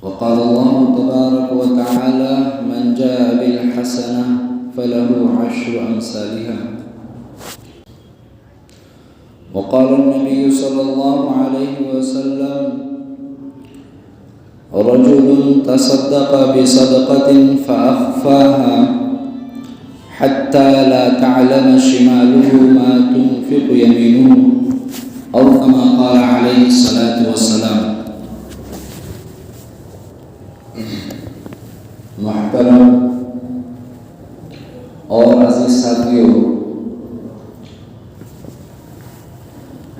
وقال الله تبارك وتعالى من جاء بالحسنة فله 10 أمثالها. وقال النبي صلى الله عليه وسلم رجل تصدق بصدقة فأخفاها حتى لا تعلم شماله ما تنفق يمينه أو كما قال عليه الصلاة والسلام. محترم اور عزیز ساتھیوں،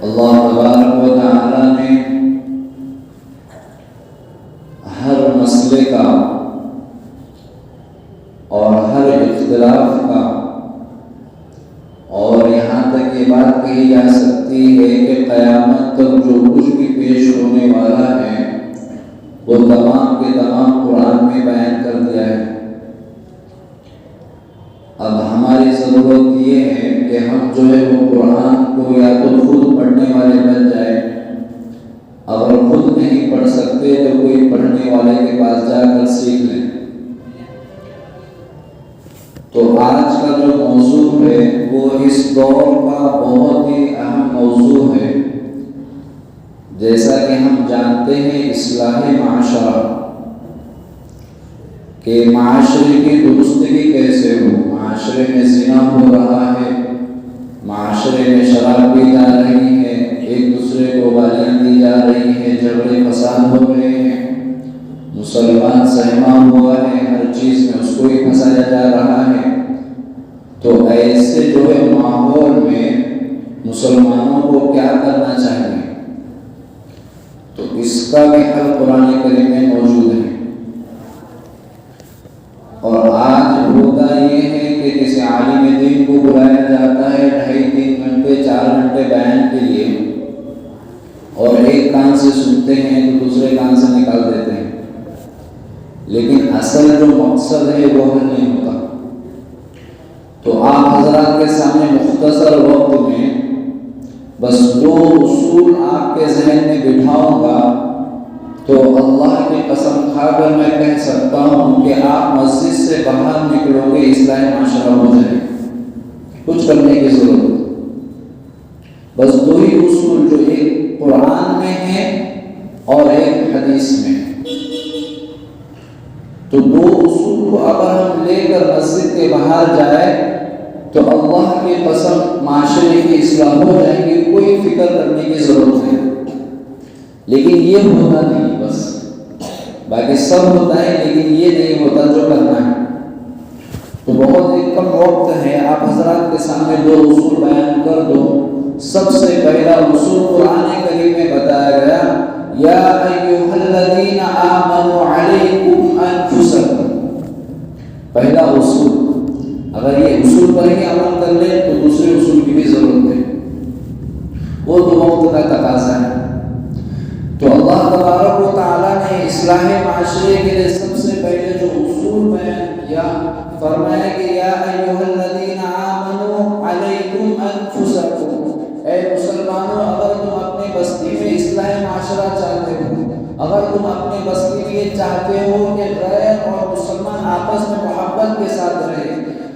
اللہ تبارک و تعالی نے ہر مسئلے کا اور ہر اختلاف کا، اور یہاں تک یہ بات کہی جا سکتی ہے کہ قیامت تک جو کچھ بھی پیش ہونے والا ہے وہ تمام کے تمام قرآن میں بیان کر دیا ہے۔ اب ہماری ضرورت یہ ہے کہ ہم جو ہے وہ قرآن کو یا تو خود پڑھنے والے بن جائیں، اگر خود نہیں پڑھ سکتے تو کوئی پڑھنے والے کے پاس جا کر سیکھ لیں۔ تو آج کا جو موضوع ہے وہ اس دور کا بہت ہی اہم موضوع ہے۔ جیسا کہ ہم جانتے ہیں اصلاح معاشرہ، کہ معاشرے کی درستگی کیسے ہو۔ معاشرے میں زنا ہو رہا ہے، معاشرے میں شراب پی جا رہی ہے، ایک دوسرے کو گالیاں دی جا رہی ہیں، جھگڑے فساد ہو رہے ہیں، مسلمان سہما ہوا ہے، ہر چیز میں اس کو ہی پھنسایا جا رہا ہے۔ تو ایسے جو ہے ماحول میں مسلمانوں کو کیا کرنا چاہیے؟ تو اس کا بھی حل قرآن کریم میں موجود ہے۔ اور آج ہوتا یہ ہے کہ کسی عالم دین کو بلایا جاتا ہے 2.5-3 گھنٹے 4 گھنٹے بیان کے لیے، اور ایک کان سے سنتے ہیں تو دوسرے کان سے نکال دیتے ہیں، لیکن اصل جو مقصد ہے وہ حل نہیں ہوتا۔ تو آپ حضرات کے سامنے مختصر وقت میں بس 2 اصول آپ کے ذہن میں بٹھاؤں گا، تو اللہ کی قسم کھا کر میں کہہ سکتا ہوں کہ آپ مسجد سے باہر نکلو گے اصلاح معاشرہ ہو جائے، کچھ کرنے کی ضرورت ہے۔ بس 2 ہی اصول، جو ایک قرآن میں ہے اور ایک حدیث میں ہے۔ تو 2 اصول کو اگر ہم لے کر مسجد کے باہر جائے تو اللہ کی قسم معاشرے کی اصلاح ہو جائے گی، کوئی فکر کرنے کی ضرورت ہے۔ لیکن یہ ہوتا نہیں، بس باقی سب ہوتا ہے لیکن یہ نہیں ہوتا جو کرنا ہے۔ تو بہت ہی کم وقت ہے، آپ حضرات کے سامنے 2 اصول بیان کر دو۔ سب سے پہلا اصول قرآن کریم میں بتایا گیا، یا ایھا الذین آمنوا علیکم انفسکم۔ پہلا اصول، اگر یہ اصول پر ہی عمل کر لیں تو دوسرے اصول کی بھی ضرورت ہے، وہ تو وقت کا تقاضا ہے۔ تو اللہ تبارک و تعالیٰ نے اصلاح معاشرے کے لیے سب سے پہلے جو اصول بیان کیا، فرمایا کہ یا ایھا الذین آمنوا علیکم انفسکم، اے مسلمانوں، اگر تم اپنی بستی میں اصلاح معاشرہ چاہتے ہو، اگر تم اپنی بستی میں یہ چاہتے ہو کہ غیر اور مسلمان آپس میں محبت کے ساتھ رہے،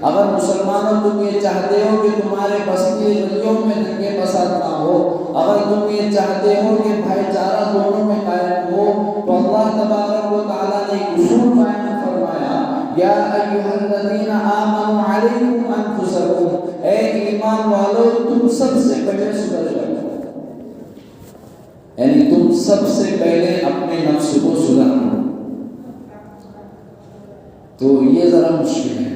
اگر مسلمانوں تم یہ چاہتے ہو کہ تمہارے بستی گلیوں میں دنگے فساد نہ ہو، اگر تم یہ چاہتے ہو کہ بھائی چارہ دونوں میں قائم ہو، تو اللہ تبارک و تعالیٰ نے ایک اصول بیان فرمایا، یا ایھا الذین آمنوا علیکم انفسکم، اے ایمان والو تم سب سے پہلے سدھر جاؤ، یعنی تم سب سے پہلے اپنے نفس کو سدھارو۔ تو یہ ذرا مشکل ہے،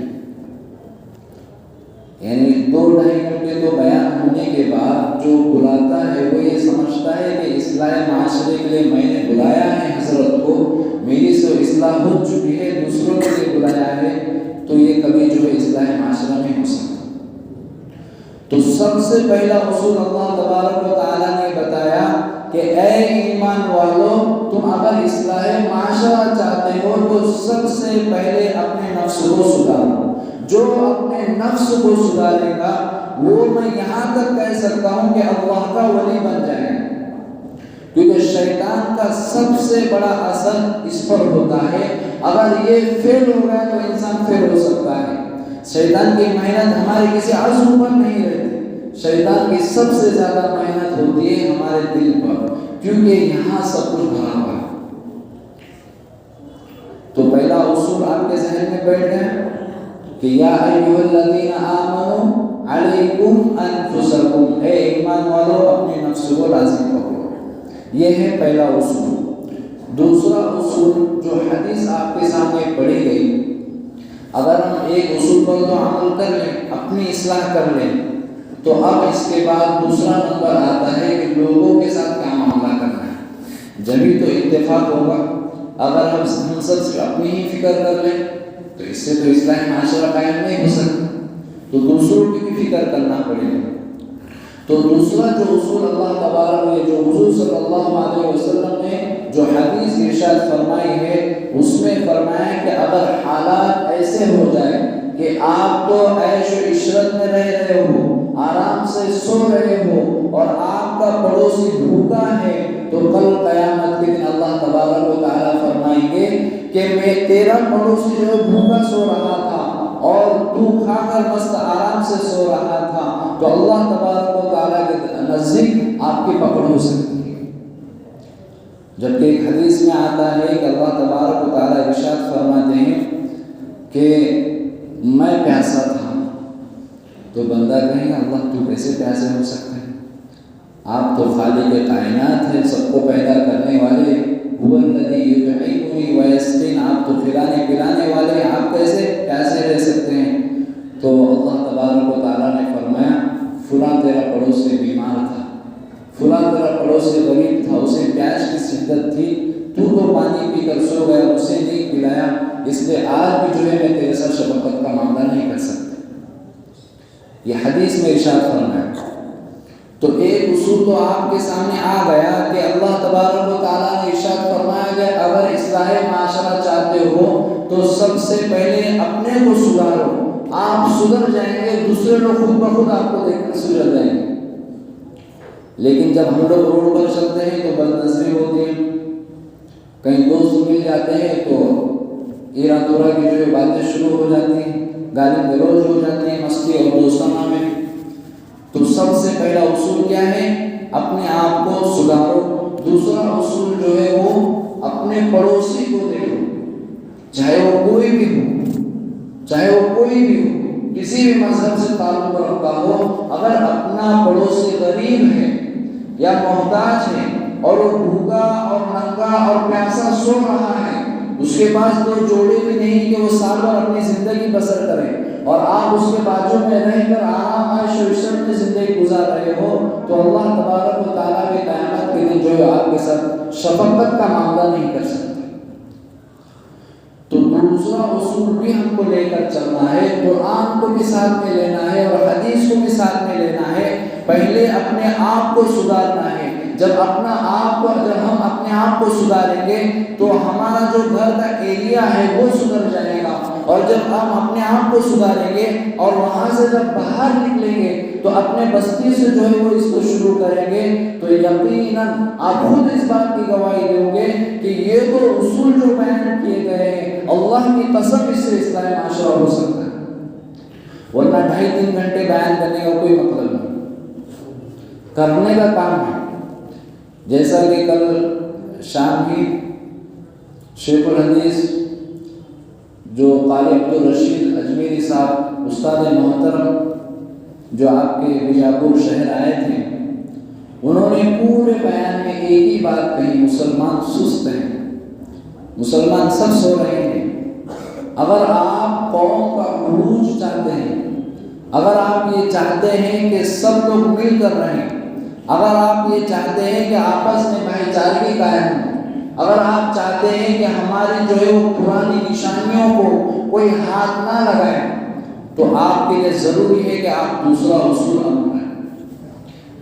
یعنی 2-2.5 گھنٹے تو بیان ہونے کے بعد جو بلاتا ہے وہ یہ سمجھتا ہے کہ اصلاح معاشرے کے لیے میں نے بلایا ہے حضرت کو، میری سے اصلاح ہو چکی ہے، دوسروں کے لیے بلایا ہے، تو یہ کبھی جو ہے اصلاح معاشرہ میں ہو سکتا۔ تو سب سے پہلا اصول اللہ تبارک و تعالیٰ نے بتایا کہ اے ایمان والو، تم اگر اصلاح معاشرہ چاہتے ہو تو سب سے پہلے اپنے نفس کو سدھارو۔ جو اپنے نفس کو سدھارے گا وہ میں یہاں تک کہہ سکتا ہوں کہ اللہ کا ولی بن جائے گا، کیونکہ شیطان کا سب سے بڑا اثر اس پر ہوتا ہے. اگر یہ فیل ہو گیا تو انسان فیل ہو سکتا ہے. شیطان کی محنت ہمارے کسی عزم پر نہیں رہتی. شیطان کی سب سے زیادہ محنت ہوتی ہے ہمارے دل پر، کیونکہ یہاں سب کچھ بھرا ہوا ہے. تو پہلا اصول آپ کے ذہن میں بیٹھ گیا کہ یا ایھا الذین آمنوا علیکم انفسکم، اے ایمان والو اپنے نفس کو لازم پکڑو. یہ ہے پہلا اصول. دوسرا اصول جو حدیث آپ کے سامنے پڑھی گئی، اگر ہم ایک اصول پر تو عمل کر لیں، اپنی اصلاح کر لیں، تو اب اس کے بعد دوسرا نمبر آتا ہے کہ لوگوں کے ساتھ کیا معاملہ کرنا ہے. جبھی تو اتفاق ہوگا. اگر ہم سب سے اپنی ہی فکر کر لیں تو اس سے تو اصلاح معاشرہ قائم نہیں ہو سکتا. تو دوسروں کی بھی فکر کرنا پڑے گا. تو دوسرا جو اصول اللہ تبارک نے، جو حضور صلی اللہ علیہ وسلم نے جو حدیث ارشاد فرمائی ہے، اس میں فرمایا کہ اگر حالات ایسے ہو جائے کہ آپ تو عیش و عشرت میں رہ رہے ہو، آرام سے سو رہے ہو، اور آپ کا پڑوسی بھوکا ہے، تو کل قیامت کے دن اللہ تبارک و تعالیٰ فرمائیں گے کہ میں تیرا پڑوسی جو بھوکا سو رہا تھا اور تو کھا کر مست آرام سے سو رہا تھا، تو اللہ تبارک و تعالیٰ کے نزدیک آپ کی پکڑ ہو سکتی ہے. جبکہ ایک حدیث میں آتا ہے کہ اللہ تبارک و تعالیٰ ارشاد فرماتے ہیں کہ میں پیاسا تھا. تو بندہ کہے گا اللہ تو کیسے پیاسے ہو سکتے ہیں؟ آپ تو خالق کائنات ہیں، سب کو پیدا کرنے والے. هو الذی یطعمنی ویسقین، آپ تو کھلانے پلانے والے ہیں، آپ کیسے پیاسے رہ سکتے ہیں؟ تو اللہ تبارک و تعالیٰ نے فرمایا فلاں تیرا پڑوسی بیمار تھا، فلاں تیرا پڑوسی غریب تھا، اسے پیاس کی شدت تھی، تو پانی پی کر سو گیا، اسے نہیں پلایا، اس لیے آج بھی جو ہے میں تیرے ساتھ شفقت کا معاملہ نہیں کر سکتا. یہ حدیث میں ارشاد فرمایا. تو ایک اصول تو آپ کے سامنے آ گیا کہ اللہ تبارک و تعالیٰ نے ارشاد فرمایا کہ اگر اصلاح معاشرہ چاہتے ہو تو سب سے پہلے اپنے کو سدھارو. آپ سدھر جائیں گے، دوسرے لوگ خود بخود آپ کو دیکھ کر سدھر جائیں گے. لیکن جب ہم لوگ روڈ پر چلتے ہیں تو بد نظری ہوتی ہے، کہیں دوست مل جاتے ہیں تو ایرا دورا کی جو باتیں شروع ہو جاتی ہیں، گالی گلوچ ہو جاتی ہیں مستی اور دوستانہ میں. تو سب سے پہلا اصول کیا ہے؟ اپنے آپ کو سدھارو. دوسرا اصول جو ہے وہ اپنے پڑوسی کو دیکھو، چاہے وہ کوئی بھی ہو، چاہے وہ کوئی بھی ہو، کسی بھی مذہب سے تعلق رکھتا ہو، اگر اپنا پڑوسی غریب ہے یا محتاج ہے اور وہ بھوکا اور ننگا اور پیاسا سو رہا ہے، اس کے پاس دو جوڑے بھی نہیں کہ وہ سال بھر اپنی زندگی بسر کرے، اور آپ اس کے بازو میں رہ کر آرام عیش و عشرت میں زندگی گزار رہے ہو، تو اللہ تبارک و تعالیٰ کے قیامت کے دن جو ہے آپ کے ساتھ شفقت کا معاملہ نہیں کر سکتے. تو دوسرا اصول بھی ہم کو لے کر چلنا ہے، قرآن کو بھی ساتھ میں لینا ہے اور حدیث کو بھی ساتھ میں لینا ہے. پہلے اپنے آپ کو سدھارنا ہے. جب ہم اپنے آپ کو سدھاریں گے تو ہمارا جو گھر کا ایریا ہے وہ سدھر جائے گا، اور جب ہم اپنے آپ کو سدھاریں گے اور وہاں سے جب باہر نکلیں گے تو اپنے بستی سے جو ہے وہ اس کو شروع کریں گے، تو یقیناً آپ خود اس بات کی گواہی دیں گے کہ یہ تو اصول جو بیان کیے گئے ہیں، اللہ کی قسم اس سے اصلاح معاشرہ ہو سکتا ہے. ورنہ 2.5-3 گھنٹے بیان کرنے کا کوئی مطلب نہیں، کرنے کا کام ہے. جیسا کہ کل شام ہی شیخ الحدیث جو قاری عبدالرشید اجمیری صاحب استاد محترم جو آپ کے بیجاپور شہر آئے تھے، انہوں نے پورے بیان میں ایک ہی بات کہی: مسلمان سست ہیں، مسلمان سب سو رہے ہیں. اگر آپ قوم کا عروج چاہتے ہیں، اگر آپ یہ چاہتے ہیں کہ سب لوگ مل کر رہیں، اگر آپ یہ چاہتے ہیں کہ آپس میں بھائی چارگی قائم ہو، اگر آپ چاہتے ہیں کہ ہماری جو ہے وہ پرانی نشانیوں کو کوئی ہاتھ نہ لگائے، تو آپ کے لیے ضروری ہے کہ آپ دوسرا اصول عمل کریں.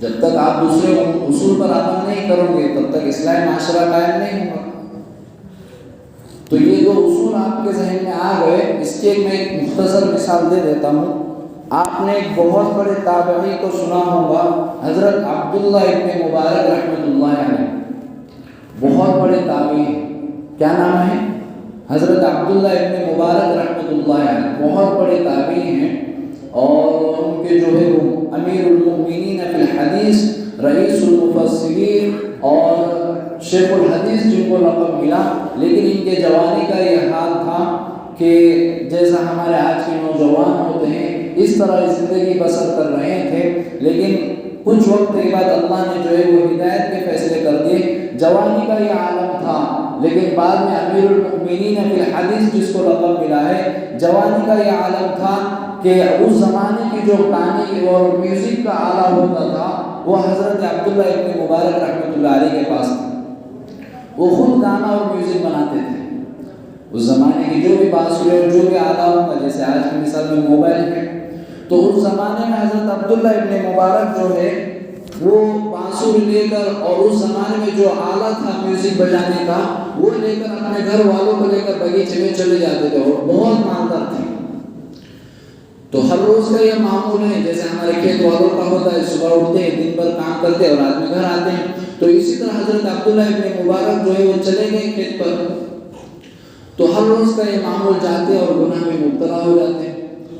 جب تک آپ دوسرے اصول پر عمل نہیں کرو گے تب تک اصلاح معاشرہ قائم نہیں ہوگا. تو یہ دو اصول آپ کے ذہن میں آ گئے. اس کی میں ایک مختصر مثال دے دیتا ہوں. آپ نے ایک بہت بڑے تابعی کو سنا ہوگا، حضرت عبداللہ ابن مبارک رحمۃ اللہ علیہ. بہت بڑے تابعین، کیا نام ہے؟ حضرت عبداللہ ابن مبارک رحمۃ اللہ علیہ، بہت بڑے تابعین ہیں، اور ان کے جو ہے وہ امیر المؤمنین فی الحدیث، رئیس المفسرین اور شیخ الحدیث جن کو لقب ملا۔ لیکن ان کے جوانی کا یہ حال تھا کہ جیسا ہمارے آج کے نوجوان ہوتے ہیں اس طرح زندگی بسر کر رہے تھے، لیکن کچھ وقت کے بعد اللہ نے جو ہے وہ ہدایت کے فیصلے کر دیے۔ جوانی کا یہ عالم تھا، لیکن بعد میں امیر المؤمنین فی الحدیث جس کو لقب ملا ہے، جوانی کا یہ عالم تھا کہ اس زمانے کی جو گانے اور میوزک کا آلہ ہوتا تھا وہ حضرت عبداللہ ابن مبارک رحمۃ اللہ علیہ کے پاس تھا۔ وہ خود گانا اور میوزک بناتے تھے۔ اس زمانے کی جو بھی بانسری اور جو بھی آلہ ہوگا، جیسے آج کی مثال میں موبائل ہے، تو اس زمانے میں حضرت عبداللہ ابن مبارک جو ہے وہ بانسری لے کر اور اس زمانے میں جو آلہ تھا میوزک بجانے کا وہ لے کر اپنے گھر والوں کو لے کر باغیچے میں چلے جاتے تھے، اور بہت مالدار تھے۔ تو ہر روز کا یہ معمول ہے، جیسے ہمارے کھیت والوں کا ہوتا ہے، صبح اٹھتے ہیں، دن بھر کام کرتے ہیں اور رات میں گھر آتے ہیں، تو اسی طرح حضرت عبداللہ ابن مبارک جو ہے وہ چلے گئے کھیت پر، تو ہر روز کا یہ معمول جاتے اور گناہ میں مبتلا ہو جاتے،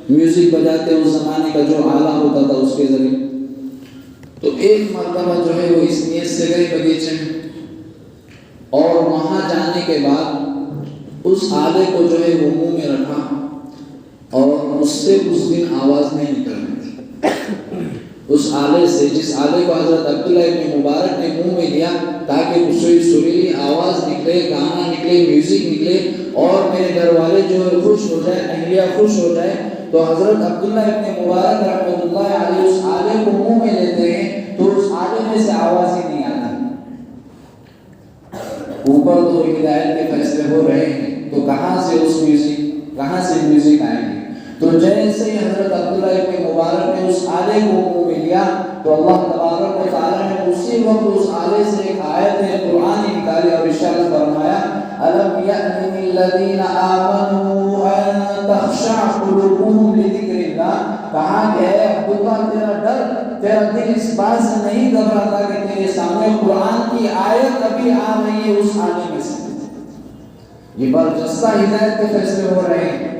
میوزک بجاتے اس زمانے کا جو آلہ ہوتا تھا اس کے ذریعے۔ تو ایک مرتبہ جو ہے وہ اس نیت سے گئے باغیچے میں، اور وہاں جانے کے بعد اس آلے کو جو ہے وہ منہ میں رکھا، اور اس سے اس دن آواز نہیں نکل رہی تھی۔ اس آلے سے، جس آلے کو حضرت عبداللہ ابن مبارک نے منہ میں لیا تاکہ اس سے سریلی آواز نکلے، گانا نکلے، میوزک نکلے اور میرے گھر والے جو ہے خوش ہو جائے، اہلیہ خوش ہو جائے، تو حضرت عبداللہ ابن مبارک رحمۃ اللہ علیہ اس آلے کو منہ میں لیتے ہیں تو اس آلے میں سے آواز ہی نہیں آتی۔ اوپر تو ہدایت کے فیصلے ہو رہے ہیں، تو کہاں سے میوزک آئیں گے؟ تو جیسے ہی حضرت عبداللہ ابن مبارک نے اس آلے کو منہ میں لیا تو اللہ تبارک و تعالیٰ نے اسی وقت اس آلے سے ایک آیت قرآن نکالی اور ارشاد فرمایا، أَلَمْ يَأْنِ لِلَّذِينَ آمَنُوا أَن تَخْشَعَ قُلُوبُهُمْ لِذِكْرِ اللَّهِ، کہا کہ اے عبداللہ تیرا دل اس بات سے نہیں گھبراتا کہ تیرے سامنے قرآن کی آیت ابھی آ رہی ہے اس آلے میں سے؟ یہ برجستہ ہدایت کے فیصلے ہو رہے ہیں،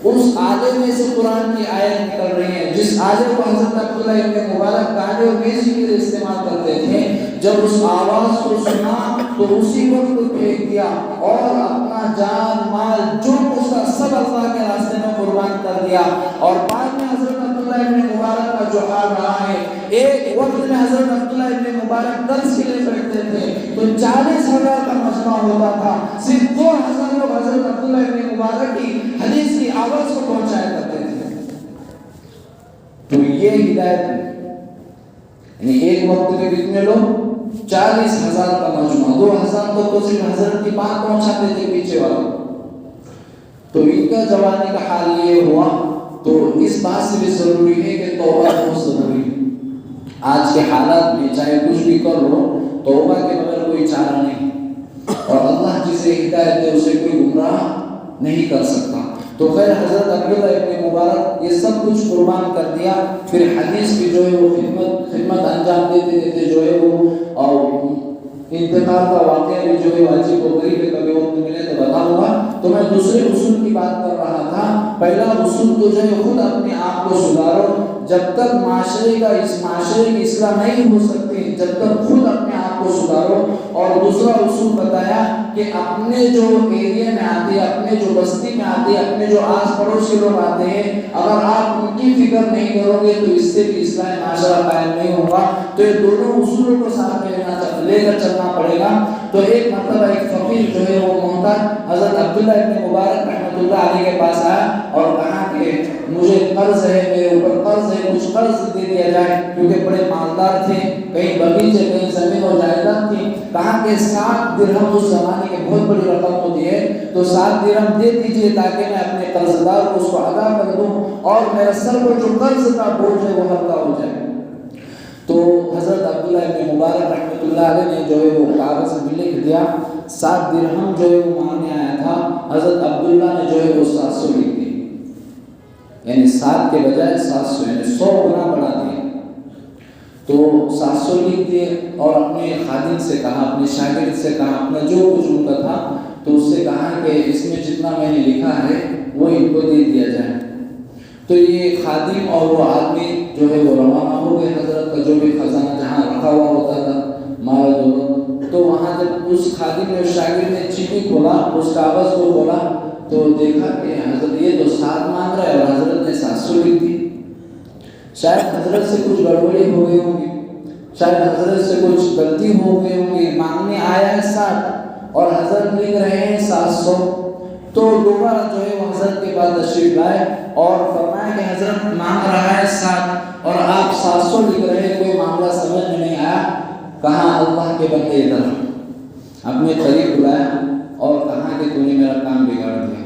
اس آلے میں سے قرآن کی آیت نکل رہی ہے، جس آلے کو حضرت عبداللہ ابن مبارک گانے اور میوزک کے لیے استعمال کرتے تھے۔ جب اس آواز کو سنا تو اسی وقت پھینک دیا اور اپنا جان مال جو کچھ تھا سب اللہ کے راستے میں قربان کر دیا۔ اور بعد میں حضرت عبداللہ ابن مبارک کا جو حال رہا ہے، ایک وقت میں حضرت عبداللہ ابن مبارک درس کے لیے بیٹھتے تھے تو 40,000 کا مجمع ہوتا تھا، صرف 2,000 لوگ حضرت عبداللہ ابن مبارک کی حدیث کی آواز کو پہنچایا کرتے تھے۔ تو یہ ہدایت ہے، یعنی ایک وقت میں کتنے لوگ؟ 40,000 کا مجمع، 2,000 تو صرف حضرت کی بات پہنچاتے تھے پیچھے والوں۔ تو ان کا جوانی کا حال یہ ہوا، تو اس بات سے بھی ضروری ہے کہ توبہ بہت ضروری ہے۔ آج کے حالات میں چاہے کچھ بھی کر لو، توبہ کے بغیر کوئی چارہ نہیں، اور اللہ جسے ہدایت دے اسے کوئی گمراہ نہیں کر سکتا۔ تو خیر حضرت عبداللہ ابن مبارک یہ سب کچھ قربان کر دیا، پھر حدیث کی جو ہے وہ خدمت انجام دیتے دیتے جو ہے وہ اور انتقال کا واقعہ بھی جو ہے عجیب و غریب ہے، کبھی وقت ملے تو بتاؤں گا۔ تو میں دوسرے اصول کی بات کر رہا تھا۔ پہلا اصول تو جو ہے خود اپنے آپ کو سدھارو، جب تک معاشرے کی اصلاح نہیں ہو سکتی جب تک خود اپنے آپ کو سدھارو۔ اور دوسرا اصول بتایا کہ اپنے جو ایریا میں آتے ہیں، اپنے جو بستی میں آتے ہیں، اپنے جو آس پڑوس کے لوگ آتے ہیں، اگر آپ ان کی فکر نہیں کرو گے تو اس سے بھی اصلاح معاشرہ قائم نہیں ہوگا۔ تو یہ دونوں اصولوں کو ساتھ میں لے کر چلنا پڑے گا۔ تو ایک مرتبہ ایک فقیر جو ہے وہ محتاج حضرت عبداللہ ابن مبارک رحمۃ اللہ علیہ کے پاس آیا اور کہا کہ مجھے قرض ہے، میرے اوپر قرض ہے، کچھ قرض دے دیا جائے، کیونکہ بڑے مالدار تھے، کہیں باغیچے کہیں زمین و جائیداد تھی۔ کہا کہ 7 درہم اس زمانے کی بہت بڑی رقم ہوتی ہے، تو 7 درہم دے دیجیے تاکہ میں اپنے قرض دار کو اس کو ادا کر دوں اور میرے سر پر جو قرض کا بوجھ ہے وہ ہلکا ہو جائے۔ تو حضرت عبداللہ ابن مبارک رحمۃ اللہ علیہ نے جو ہے وہ کاغذ میں لکھ دیا، 7 درہم جو ہے وہ مانگنے آیا تھا، حضرت عبداللہ نے جو ہے وہ 700 لکھ دی، یعنی 7 کے بجائے 700، یعنی 100 گنا بڑھا دیا۔ تو 700 لکھ دیے اور اپنے خادم سے کہا، اپنے شاگرد سے کہا، اپنا جو کچھ ان کا تھا تو اس سے کہا کہ اس میں جتنا میں نے لکھا ہے وہ ان کو دے دیا جائے۔ تو یہ خادم اور وہ آدمی جو ہے وہ روانہ ہو گئے، حضرت کا جو بھی خزانہ جہاں رکھا ہوا ہوتا تھا مال و دولت، تو وہاں جب اس خادم نے شاگرد نے چٹھی کھولا، اس کاغذ کو کھولا تو دیکھا کہ حضرت یہ تو 7 مانگ رہا ہے اور حضرت نے 700 لکھ دی۔ شاید حضرت سے کچھ گڑبڑی ہو گئی ہوگی، شاید حضرت سے کچھ غلطی ہو گئی ہوگی، مانگنے آیا ہے 7 اور حضرت لکھ رہے ہیں 700۔ تو دوبارہ جو ہے وہ حضرت کے پاس تشریف لائے اور فرمایا کہ حضرت مانگ رہا ہے 7 اور آپ 700 لکھ رہے ہیں، کوئی معاملہ سمجھ میں نہیں آیا۔ کہا اللہ کے بندے ادھر، اپنے قریب بلایا اور کہا کہ تو نے میرا کام بگاڑ دیا۔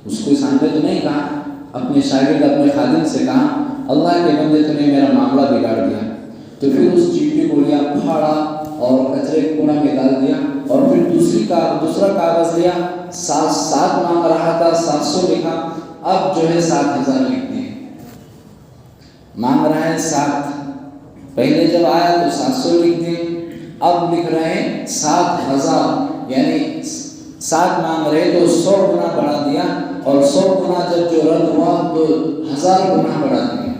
اس کو سامنے تو نہیں کہا، اپنے شاگرد اپنے خادم سے کہا اللہ کے بندے تو نے میرا معاملہ بگاڑ دیا۔ تو پھر اس چیٹی کو لیا، پھاڑا اور کچرے کے کونا میں ڈال دیا اور پھر دوسرا کاغذ لیا، 7 مانگ رہا تھا، 700 لکھا، اب جو ہے 7000 لکھ دیے۔ مانگ رہا ہے 7، پہلے جب آیا تو 700 لکھ دیے، اب لکھ رہے ہیں 7000، یعنی 7 مانگ رہے تو 100 گنا بڑھا دیا اور 100 گنا جب جو رد ہوا تو 1000 گنا بڑھا دیا۔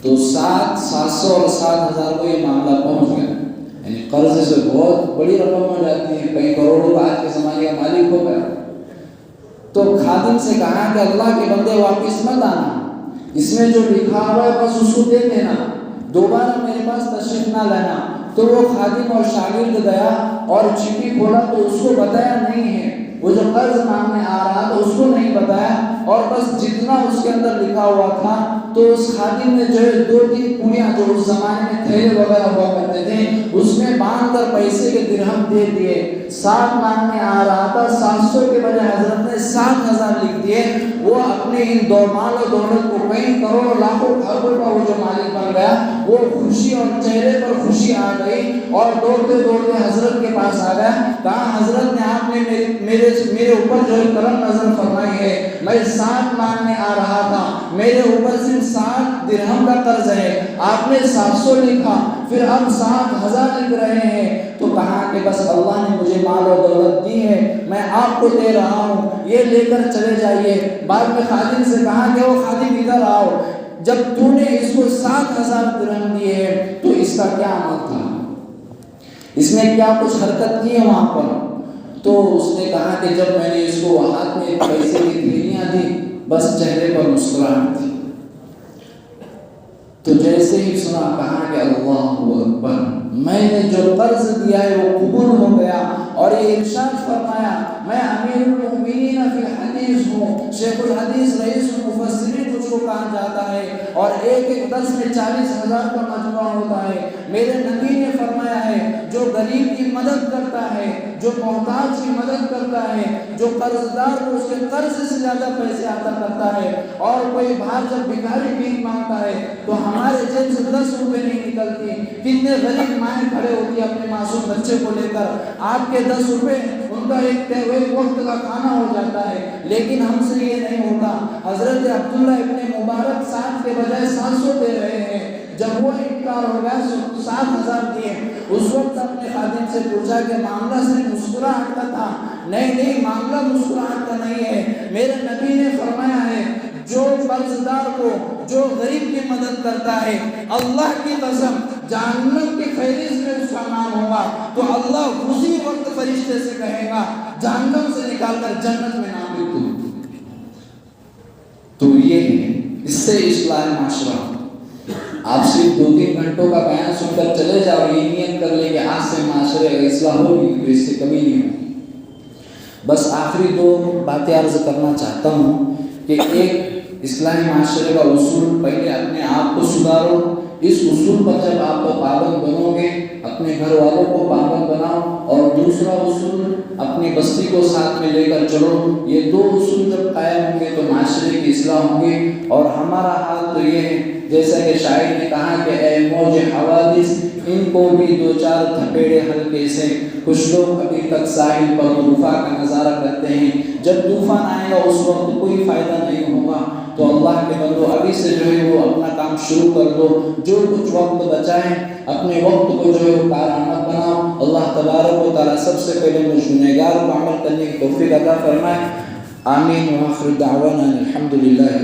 تو 700 اور 7000 کو یہ معاملہ پہنچ گیا، یعنی قرض سے بہت بڑی رقم ہو جاتی ہے، کئی کروڑوں کا آج کے زمانے کا مالک ہو گیا۔ تو خادم سے کہا کہ اللہ کے بندے واپس مت آنا، اس میں جو لکھا ہوا ہے بس اس کو دے دینا، دوبارہ میرے پاس تشریف نہ لینا۔ تو وہ خادم اور شاگرد گیا اور چٹھی کھولا تو اس کو بتایا نہیں ہے، وہ جو قرض مانگنے آ رہا تھا اس کو نہیں بتایا اور بس جتنا اس کے اندر لکھا ہوا تھا تو اس خادم نے جو ہے 2-3 پوریاں جو اس زمانے میں تھیلے وغیرہ ہوا کرتے تھے اس میں باندھ کر پیسے کے درہم دے دیے۔ 7 مانگنے آ رہا تھا، 700 کے بجائے حضرت نے 7000 لکھ دیے۔ وہ اپنے ان دو مال و دولت کو کئی کروڑ لاکھوں اربوں کا وہ جو مالک بن گیا، وہ خوشی اور چہرے پر خوشی آ گئی اور دوڑتے دوڑتے حضرت کے پاس آ گیا۔ کہا حضرت نے آپ نے میرے اوپر جو کرم نظر فرمائی ہے، میں 7 مانگنے آ رہا تھا، میرے اوپر صرف 7 درہم کا قرض ہے، آپ نے 700 لکھا، پھر اب 7000 لکھ رہے ہیں۔ تو کہا کہ بس اللہ نے مجھے مال و دولت دی ہے، میں آپ کو دے رہا ہوں، یہ لے کر چلے جائیے۔ بعد میں خادم سے کہا کہ وہ خادم ادھر آؤ، جب تو نے اس کو 7000 درہم دیے ہیں تو اس کا کیا عمل تھا، اس نے کیا کچھ حرکت کی ہے وہاں پر؟ تو اس نے کہا کہ جب میں نے اس کو ہاتھ میں پیسے کی تھیلیاں دی بس چہرے پر مسکراہٹ تھی۔ تو جیسے ہی سنا کہا کہ اللہ اکبر، میں نے جو قرض دیا ہے وہ قبول ہو گیا۔ اور یہ ارشاد فرمایا میں امیر المؤمنین فی الحدیث ہوں، شیخ الحدیث رئیس المفسرین مجھ کو کہا جاتا ہے، اور ایک درس میں 40,000 کا مجموعہ ہوتا ہے۔ میرے نبی نے فرمایا ہے جو غریب کی مدد کرتا ہے، جو محتاج کی مدد کرتا ہے، جو قرض دار کو اس کے قرض سے زیادہ پیسے عطا کرتا ہے، اور کوئی باہر جب بھکاری بھیک مانگتا ہے تو ہمارے جیب سے 10 روپے نہیں نکلتی، کتنے غریب مائیں کھڑے ہوتی ہیں اپنے معصوم بچے کو لے کر، آپ کے 10 روپے ان کا ایک وقت کا کھانا ہو جاتا ہے، لیکن ہم سے یہ نہیں ہوتا۔ حضرت عبداللہ ابن مبارک 7 کے بجائے 700 دے رہے ہیں، جب وہ انکار ہو گیا 7000 دیے۔ اس وقت اپنے خادم سے پوچھا کہ معاملہ صرف مسکراہٹ کا تھا؟ نہیں معاملہ مسکراہٹ کا نہیں ہے، میرے نبی نے فرمایا ہے جو قرض دار کو، جو غریب کی مدد کرتا ہے، اللہ کی قسم جہنم کی فہرست میں اس کا نام ہوگا تو اللہ اسی وقت فرشتے سے کہے گا جہنم سے نکال کر جنت میں نام لکھ دو۔ تو یہ ہے، اس سے اصلاح معاشرہ۔ آپ صرف 2-3 گھنٹوں کا بیان سن کر چلے جاؤ اور یہ نیت کر لیں کہ آج سے معاشرے کا اصلاح ہوگی تو اس سے کمی نہیں ہوگی۔ بس آخری 2 باتیں عرض کرنا چاہتا ہوں کہ ایک اسلامی معاشرے کا اصول، پہلے اپنے آپ کو سدھارو، اس اصول پر جب آپ پابند بنو گے اپنے گھر والوں کو پابند بناؤ، اور دوسرا اصول اپنی بستی کو ساتھ میں لے کر چلو۔ یہ 2 اصول جب قائم ہوں گے تو معاشرے کی اصلاح ہوں گی۔ اور ہمارا حال تو یہ ہے جیسا کہ شاعر نے کہا کہ اے موج حوادث ان کو بھی 2-4 تھپیڑے ہلکے سے، کچھ لوگ ابھی تک ساحل پر طوفان کا نظارہ کرتے ہیں، جب طوفان آئے گا اس وقت کوئی فائدہ نہیں ہوگا۔ تو اللہ کے بندو ابھی سے جو ہے وہ اپنا کام شروع کر دو، جو کچھ وقت بچائیں اپنے وقت کو جو ہے وہ کارآمد بناؤ۔ اللہ تبارک و تعالیٰ سب سے پہلے مجھ گنہگار کو عمل کرنے کی توفیق عطا فرمائے۔ آمین۔ وآخر دعوانا الحمد للہ۔